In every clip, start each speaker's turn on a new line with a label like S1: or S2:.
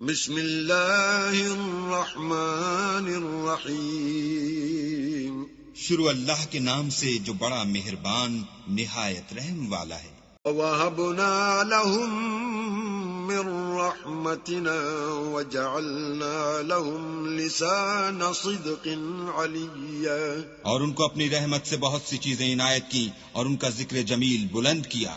S1: بسم اللہ الرحمن الرحیم۔
S2: شروع اللہ کے نام سے جو بڑا مہربان نہایت رحم والا ہے۔
S1: وَوَهَبْنَا لَهُم مِّن رَّحْمَتِنَا وَجَعَلْنَا لَهُمْ لِسَانَ صِدْقٍ عَلِيًّا،
S2: اور ان کو اپنی رحمت سے بہت سی چیزیں عنایت کی اور ان کا ذکر جمیل بلند کیا۔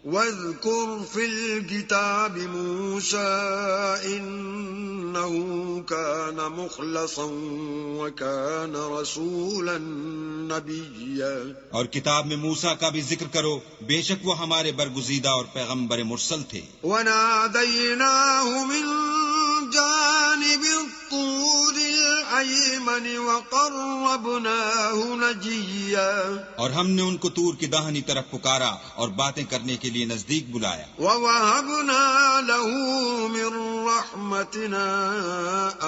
S1: وَاذْكُرْ فِي الْكِتَابِ مُوسَىٰ إِنَّهُ كَانَ مُخْلَصًا وَكَانَ رَسُولًا نَبِيًّا۔
S2: اور کتاب میں موسیٰ کا بھی ذکر کرو، بے شک وہ ہمارے برگزیدہ اور پیغمبر مرسل تھے۔
S1: وَنَادَيْنَاهُ مِن جَانِبِ الطُّورِ الْأَيْمَنِ وَقَرَّبْنَاهُ نَجِيًّا،
S2: اور ہم نے ان کو طور کی داہنی طرف پکارا اور باتیں کرنے کے لیے نزدیک بلایا۔
S1: وَوَهَبْنَا لَهُ مِن رَّحْمَتِنَا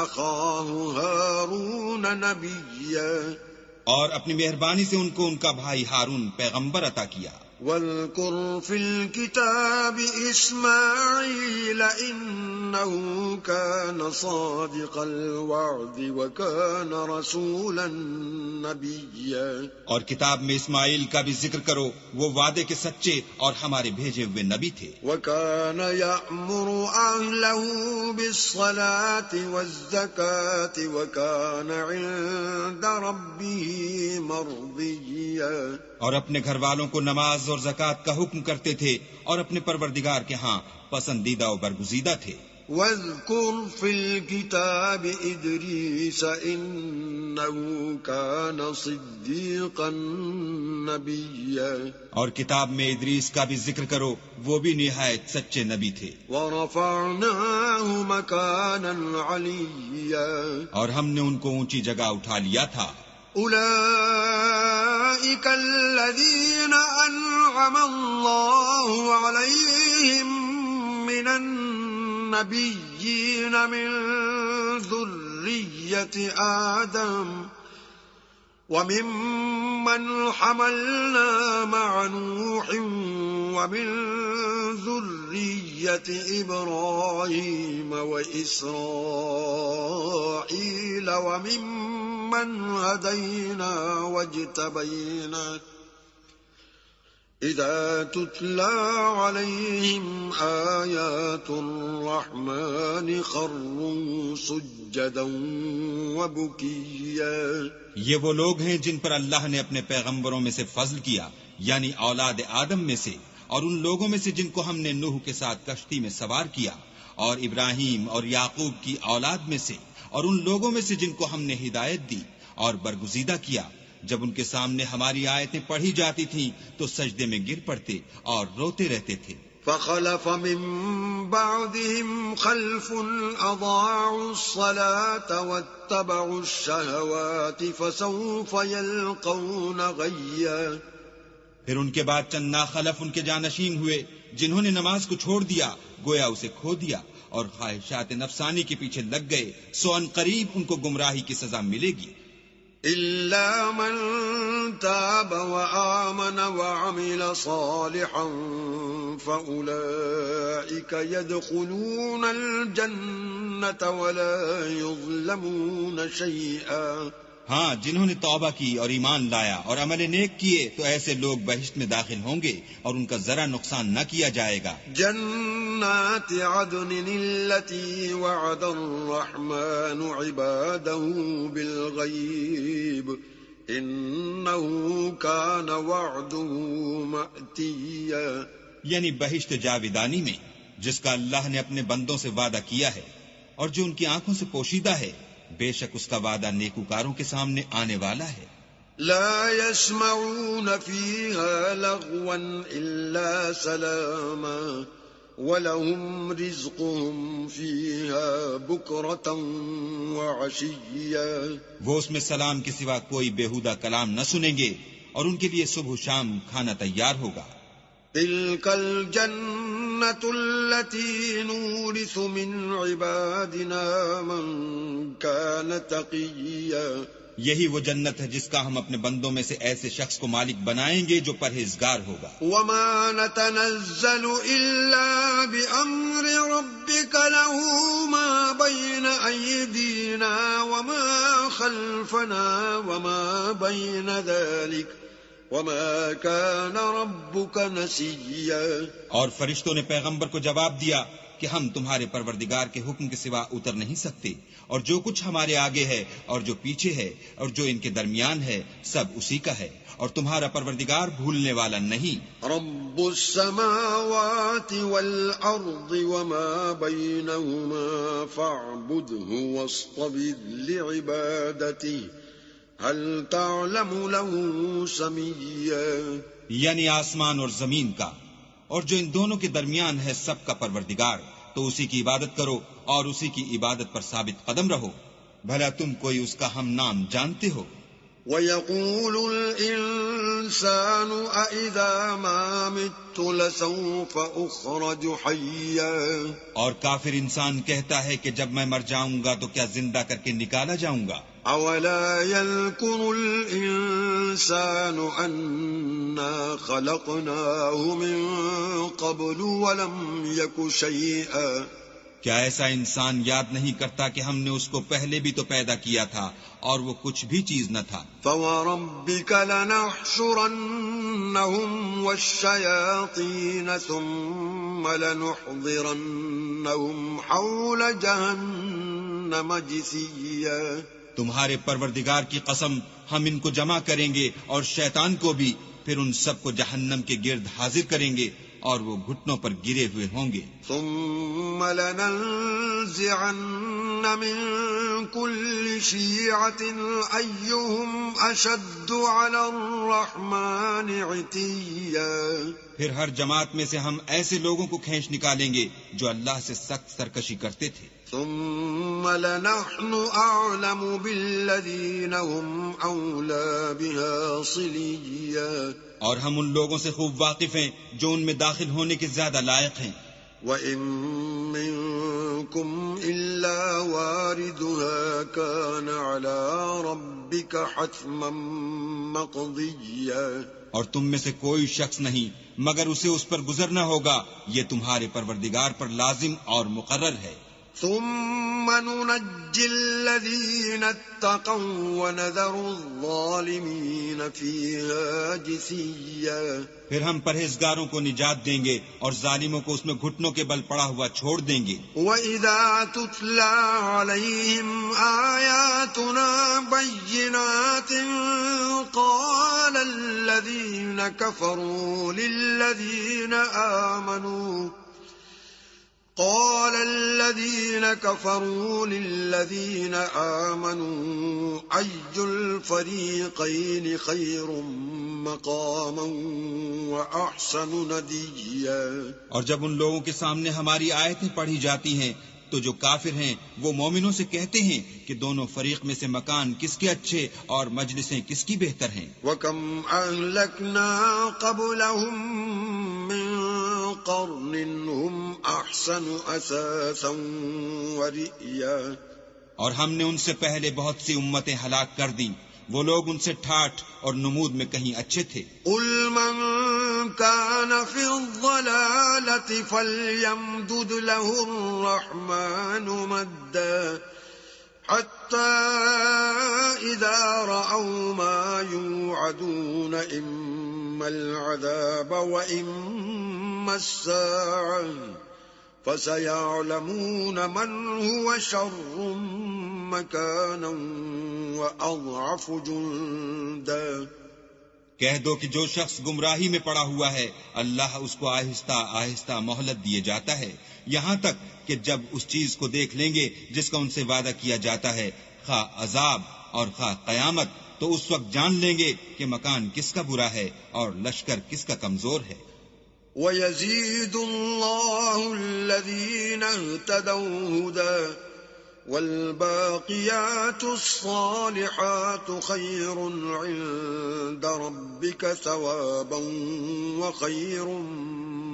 S1: أَخَاهُ هَارُونَ نَبِيًّا،
S2: اور اپنی مہربانی سے ان کو ان کا بھائی ہارون پیغمبر عطا کیا۔
S1: وَاذْكُرْ فِي الْكِتَابِ إِسْمَاعِيلَ إِنَّهُ كَانَ صَادِقَ الْوَعْدِ وَكَانَ رَسُولًا نَبِيًّا۔
S2: اور کتاب میں اسماعیل کا بھی ذکر کرو، وہ وعدے کے سچے اور ہمارے بھیجے ہوئے نبی تھے۔
S1: وَكَانَ يَأْمُرُ أَهْلَهُ بِالصَّلَاةِ وَالزَّكَاةِ وَكَانَ عِندَ رَبِّهِ مَرْضِيًّا۔
S2: اور اپنے گھر والوں کو نماز اور زکوٰۃ کا حکم کرتے تھے اور اپنے پروردگار کے ہاں پسندیدہ و برگزیدہ تھے۔
S1: وَاذْكُرْ فِي الْكِتَابِ إِدْرِيسَ إِنَّهُ كَانَ صِدِّيقًا نَبِيًّا۔
S2: اور کتاب میں ادریس کا بھی ذکر کرو، وہ بھی نہایت سچے نبی تھے۔
S1: وَرَفَعْنَاهُ مَكَانًا عَلِيًّا۔
S2: اور ہم نے ان کو اونچی جگہ اٹھا لیا تھا۔
S1: أُولَئِكَ الَّذِينَ أَنْعَمَ اللَّهُ عَلَيْهِمْ مِنَ النَّبِيِّينَ مِن ذُرِّيَّةِ آدَمَ وَمِمَّنْ حَمَلْنَا مَعَ نُوحٍ وَمِن ذُرِّيَّةِ إِبْرَاهِيمَ وَإِسْرَائِيلَ وَمِمَّنْ هَدَيْنَا وَاجْتَبَيْنَا إِذَا تُتْلَى عَلَيْهِمْ آيَاتُ الرَّحْمَنِ خَرُّوا سُجَّدًا وَبُكِيًّا۔
S2: یہ وہ لوگ ہیں جن پر اللہ نے اپنے پیغمبروں میں سے فضل کیا، یعنی اولاد آدم میں سے، اور ان لوگوں میں سے جن کو ہم نے نوح کے ساتھ کشتی میں سوار کیا، اور ابراہیم اور یعقوب کی اولاد میں سے، اور ان لوگوں میں سے جن کو ہم نے ہدایت دی اور برگزیدہ کیا۔ جب ان کے سامنے ہماری آیتیں پڑھی جاتی تھیں تو سجدے میں گر پڑتے اور روتے رہتے تھے۔
S1: فَخَلَفَ مِن بَعْدِهِمْ خَلْفٌ أَضَاعُوا الصَّلَاةَ وَاتَّبَعُوا الشَّهَوَاتِ فَسَوْفَ يَلْقَوْنَ غَيًّا۔
S2: پھر ان کے بعد چند ناخلف ان کے جانشین ہوئے جنہوں نے نماز کو چھوڑ دیا، گویا اسے کھو دیا، اور خواہشات نفسانی کے پیچھے لگ گئے، سو ان قریب ان کو گمراہی کی سزا ملے گی۔
S1: إِلَّا مَن تَابَ وَآمَنَ وَعَمِلَ صَالِحًا فَأُولَئِكَ يَدْخُلُونَ الْجَنَّةَ وَلَا يُظْلَمُونَ شَيْئًا۔
S2: ہاں، جنہوں نے توبہ کی اور ایمان لایا اور عمل نیک کیے تو ایسے لوگ بہشت میں داخل ہوں گے اور ان کا ذرا نقصان نہ کیا جائے گا۔
S1: جنات عدن التي وعد الرحمن عباده بالغيب إنه كان وعده مأتيا۔
S2: یعنی بہشت جاودانی میں جس کا اللہ نے اپنے بندوں سے وعدہ کیا ہے اور جو ان کی آنکھوں سے پوشیدہ ہے، بے شک اس کا وعدہ نیکوکاروں کے سامنے آنے والا ہے۔
S1: لا يسمعون فيها لغوا إلا سلاما وَلَهُمْ رِزْقُهُمْ فِيهَا بُكْرَةً وَعَشِيًّا۔
S2: وہ اس میں سلام کے سوا کوئی بیہودہ کلام نہ سنیں گے اور ان کے لیے صبح و شام کھانا تیار ہوگا۔
S1: تِلْكَ الْجَنَّةُ الَّتِي نُورِثُ مِنْ عِبَادِنَا مَنْ كَانَ تَقِيًّا۔
S2: یہی وہ جنت ہے جس کا ہم اپنے بندوں میں سے ایسے شخص کو مالک بنائیں گے جو پرہیزگار ہوگا۔
S1: وَمَا نَتَنَزَّلُ إِلَّا بِأَمْرِ رَبِّكَ لَهُ مَا خلفنا وما بين ذلك وما كان ربك نسيا.
S2: اور فرشتوں نے پیغمبر کو جواب دیا کہ ہم تمہارے پروردگار کے حکم کے سوا اتر نہیں سکتے، اور جو کچھ ہمارے آگے ہے اور جو پیچھے ہے اور جو ان کے درمیان ہے سب اسی کا ہے، اور تمہارا پروردگار بھولنے والا نہیں.
S1: رب السماوات والأرض وما بينهما فاعبده واصطبر لعبادته هل تعلم له سميا.
S2: یعنی آسمان اور زمین کا، اور جو ان دونوں کے درمیان ہے سب کا پروردگار، تو اسی کی عبادت کرو اور اسی کی عبادت پر ثابت قدم رہو. بھلا تم کوئی اس کا ہم نام جانتے ہو؟
S1: وَيَقُولُ الْإِنسَانُ أَإِذَا مَا مِتُّ لَسَوْفَ أُخْرَجُ حَيًّا.
S2: اور کافر انسان کہتا ہے کہ جب میں مر جاؤں گا تو کیا زندہ کر کے نکالا جاؤں گا.
S1: أَوَلَا يَذْكُرُ الْإِنسَانُ أَنَّا خَلَقْنَاهُ مِن قَبْلُ وَلَمْ يَكُ شَيْئًا.
S2: کیا ایسا انسان یاد نہیں کرتا کہ ہم نے اس کو پہلے بھی تو پیدا کیا تھا اور وہ کچھ بھی چیز نہ تھا.
S1: فَوَرَبِّكَ لَنَحْشُرَنَّهُمْ وَالشَّيَاطِينَ ثُمَّ لَنُحْضِرَنَّهُمْ حَوْلَ جَهَنَّمَ جِثِيًّا.
S2: تمہارے پروردگار کی قسم ہم ان کو جمع کریں گے اور شیطان کو بھی، پھر ان سب کو جہنم کے گرد حاضر کریں گے اور وہ گھٹنوں پر گرے ہوئے ہوں گے.
S1: ثم لننزعن من كل شيعة أيهم أشد على الرحمن عتيا.
S2: پھر ہر جماعت میں سے ہم ایسے لوگوں کو کھینچ نکالیں گے جو اللہ سے سخت سرکشی کرتے تھے.
S1: ثم لنحن أعلم بالذين هم أولى بها صليا.
S2: اور ہم ان لوگوں سے خوب واقف ہیں جو ان میں داخل ہونے کے زیادہ لائق ہیں.
S1: وَإِن مِّنكُمْ إِلَّا وَارِدُهَا كَانَ عَلَى رَبِّكَ حَتْمًا مَّقْضِيًّا.
S2: اور تم میں سے کوئی شخص نہیں مگر اسے اس پر گزرنا ہوگا، یہ تمہارے پروردگار پر لازم اور مقرر ہے.
S1: ثم ننجي الذين اتقوا ونذر الظالمين فيها جثيا.
S2: پھر ہم پرہیزگاروں کو نجات دیں گے اور ظالموں کو اس میں گھٹنوں کے بل پڑا ہوا چھوڑ دیں گے.
S1: وَإِذَا تُتْلَى عَلَيْهِمْ آيَاتُنَا بَيِّنَاتٍ قَالَ الَّذِينَ كَفَرُوا لِلَّذِينَ آمَنُوا أَيُّ الْفَرِيقَيْنِ خَيْرٌ مَّقَامًا وَأَحْسَنُ نَدِيًّا.
S2: اور جب ان لوگوں کے سامنے ہماری آیتیں پڑھی جاتی ہیں تو جو کافر ہیں وہ مومنوں سے کہتے ہیں کہ دونوں فریق میں سے مکان کس کے اچھے اور مجلسیں کس کی بہتر ہیں.
S1: وَكَمْ أَهْلَكْنَا قَبْلَهُمْ مِنْ قَرْنٍ هُمْ أَحْسَنُ أَثَاثًا وَرِئْيًا.
S2: اور ہم نے ان سے پہلے بہت سی امتیں ہلاک کر دیں، وہ لوگ ان سے ٹھاٹھ اور نمود میں کہیں اچھے تھے.
S1: قُلْ مَنْ كَانَ فِي الضَّلَالَةِ فَلْيَمْدُدْ لَهُ الرَّحْمَنُ مَدًّا حَتَّى إِذَا رَأَوْا مَا يُوعَدُونَ إِمَّا الْعَذَابَ وَإِمَّا السَّاعَةَ فَسَيَعْلَمُونَ مَنْ هُوَ شَرٌّ مَّكَانًا وَأَضْعَفُ جُنْدًا.
S2: کہہ دو کہ جو شخص گمراہی میں پڑا ہوا ہے اللہ اس کو آہستہ آہستہ مہلت دیے جاتا ہے، یہاں تک کہ جب اس چیز کو دیکھ لیں گے جس کا ان سے وعدہ کیا جاتا ہے، خواہ عذاب اور خواہ قیامت، تو اس وقت جان لیں گے کہ مکان کس کا برا ہے اور لشکر کس کا کمزور ہے.
S1: وَيَزِيدُ اللَّهُ الَّذِينَ اهْتَدَوْا هُدًى وَالْبَاقِيَاتُ الصَّالِحَاتُ خَيْرٌ عِندَ رَبِّكَ ثَوَابًا وَخَيْرٌ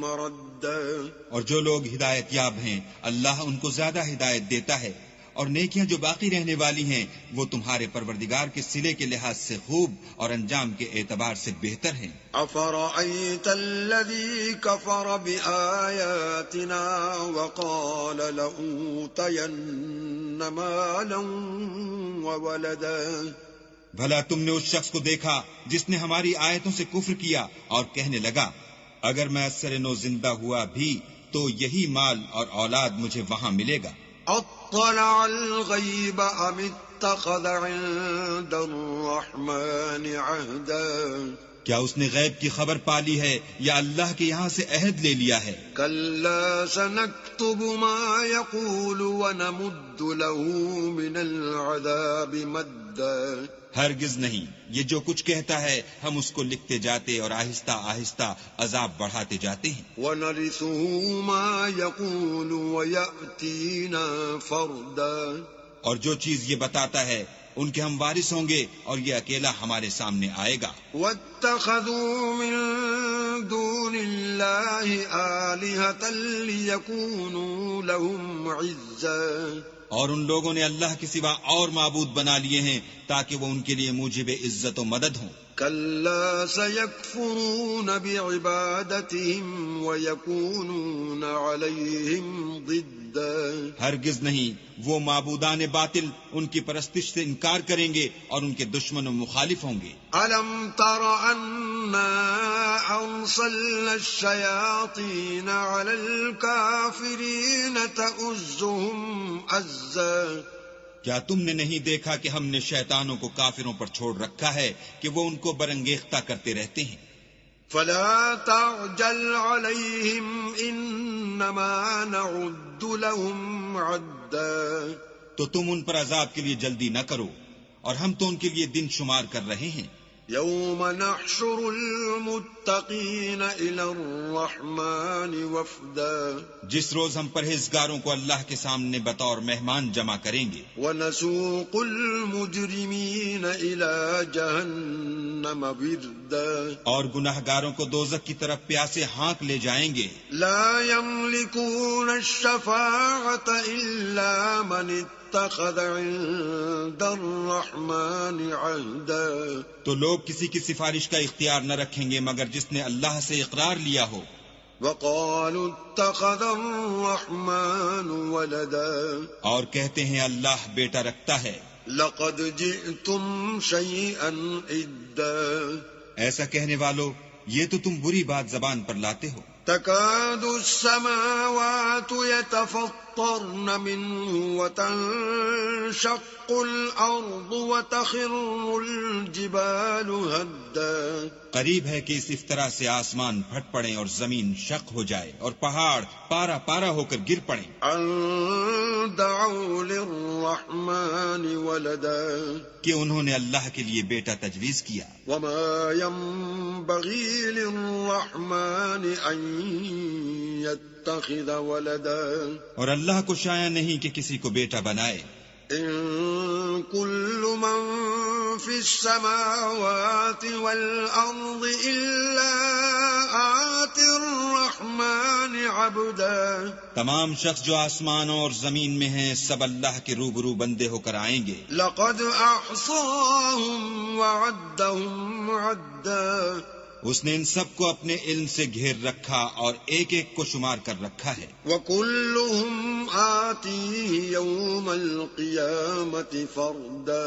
S1: مَّرَدًّا.
S2: اور جو لوگ ہدایت یاب ہیں اللہ ان کو زیادہ ہدایت دیتا ہے، اور نیکیاں جو باقی رہنے والی ہیں وہ تمہارے پروردگار کے صلے کے لحاظ سے خوب اور انجام کے اعتبار سے بہتر ہیں۔
S1: أفرأيت الذي كفر بآياتنا وقال لأوتين مالا وولدا؟
S2: بھلا تم نے اس شخص کو دیکھا جس نے ہماری آیتوں سے کفر کیا اور کہنے لگا اگر میں اثر نو زندہ ہوا بھی تو یہی مال اور اولاد مجھے وہاں ملے گا۔
S1: اطلع الغیب ام اتخذ عند الرحمن عہدا؟
S2: کیا اس نے غیب کی خبر پالی ہے یا اللہ کے یہاں سے عہد لے لیا ہے؟
S1: کلا سنکتب ما یقول ونمد له من العذاب مدا؟
S2: ہرگز نہیں، یہ جو کچھ کہتا ہے ہم اس کو لکھتے جاتے اور آہستہ آہستہ عذاب بڑھاتے جاتے ہیں۔
S1: وَنَرِثُهُ مَا يَقُولُ وَيَأْتِينَا فَرْدًا،
S2: اور جو چیز یہ بتاتا ہے ان کے ہم وارث ہوں گے اور یہ اکیلا ہمارے سامنے آئے گا۔
S1: وَاتَّخَذُوا مِن دُونِ اللَّهِ آلِهَةً لِيَكُونُوا لَهُمْ عِزًّا،
S2: اور ان لوگوں نے اللہ کے سوا اور معبود بنا لیے ہیں تاکہ وہ ان کے لیے موجب عزت و مدد ہوں۔
S1: كلا سيكفرون بعبادتهم ويكونون عليهم ضدا،
S2: ہرگز نہیں، وہ معبودان باطل ان کی پرستش سے انکار کریں گے اور ان کے دشمن و مخالف ہوں گے۔
S1: ألم تر أنا أرسلنا الشياطين على الكافرين تؤزهم أزا؟
S2: کیا تم نے نہیں دیکھا کہ ہم نے شیطانوں کو کافروں پر چھوڑ رکھا ہے کہ وہ ان کو برنگیختہ کرتے رہتے ہیں؟
S1: فلا تعجل عليهم إنما نعد لهم عدا،
S2: تو تم ان پر عذاب کے لیے جلدی نہ کرو اور ہم تو ان کے لیے دن شمار کر رہے ہیں۔
S1: يوم نحشر المتقين إلى الرحمن وفدا،
S2: جس روز ہم پرہیزگاروں کو اللہ کے سامنے بطور مہمان جمع کریں گے۔
S1: ونسوق المجرمين إلى جهنم وردا،
S2: اور گناہگاروں کو دوزخ کی طرف پیاسے ہانک لے جائیں گے۔
S1: لا يملكون الشفاعة إلا من اتخذ عند الرحمن عهدا،
S2: تو لوگ کسی کی سفارش کا اختیار نہ رکھیں گے مگر جس نے اللہ سے اقرار لیا ہو۔
S1: وقالوا اتخذ الرحمن ولدا،
S2: اور کہتے ہیں اللہ بیٹا رکھتا ہے۔
S1: لقد جئتم شيئا إدا،
S2: ایسا کہنے والو یہ تو تم بری بات زبان پر لاتے ہو۔
S1: تكاد السماوات يتفطرن منه وتنشق الأرض وتخر الجبال هدا،
S2: قریب ہے کہ اس افطرا سے آسمان پھٹ پڑیں اور زمین شق ہو جائے اور پہاڑ پارا پارا ہو کر گر پڑیں۔
S1: أن دعوا للرحمن ولدا،
S2: کہ انہوں نے اللہ کے لیے بیٹا تجویز کیا۔
S1: وما ينبغي للرحمن أن يتخذ ولدا،
S2: اور اللہ کو شایع نہیں کہ کسی کو بیٹا بنائے۔
S1: إن كل من في السماوات والأرض إلا آتي الرحمن عبدا،
S2: تمام شخص جو آسمانوں اور زمین میں ہیں سب اللہ کے روبرو بندے ہو کر آئیں گے۔
S1: لقد أحصاهم وعدهم عدا،
S2: اس نے ان سب کو اپنے علم سے گھیر رکھا اور ایک ایک کو شمار کر رکھا ہے۔
S1: وكلهم آتيه يوم القيامة فردا،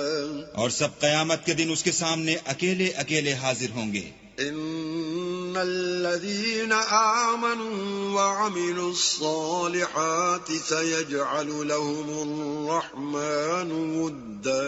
S2: اور سب قیامت کے دن اس کے سامنے اکیلے اکیلے حاضر ہوں گے۔
S1: إن الذين آمنوا وعملوا الصالحات سيجعل لهم الرحمن ودا،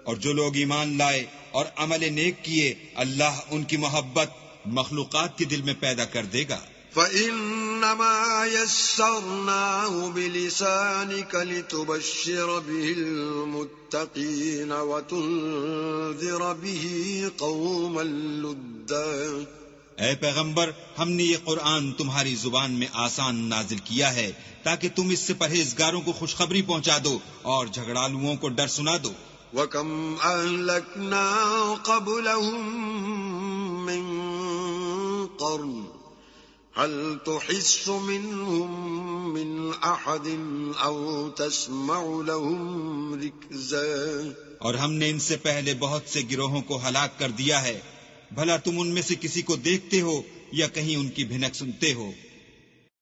S2: اور جو لوگ ایمان لائے اور عمل نیک کیے اللہ ان کی محبت مخلوقات کے دل میں پیدا کر دے گا۔
S1: فإنما يسرناه بلسانك لتبشر به المتقين وتنذر به قوما لدا،
S2: اے پیغمبر ہم نے یہ قرآن تمہاری زبان میں آسان نازل کیا ہے تاکہ تم اس سے پرہیزگاروں کو خوشخبری پہنچا دو اور جھگڑالوؤں کو ڈر سنا دو۔
S1: وَكَمْ أَهْلَكْنَا قَبْلَهُمْ مِنْ قَرْنٍ هل تحس منهم من أحد أو تسمع لهم ركزا
S2: اور ہم نے ان سے پہلے بہت سے گروہوں کو ہلاک کر دیا ہے، بھلا تم ان میں سے کسی کو دیکھتے ہو یا کہیں ان کی بھنک سنتے ہو؟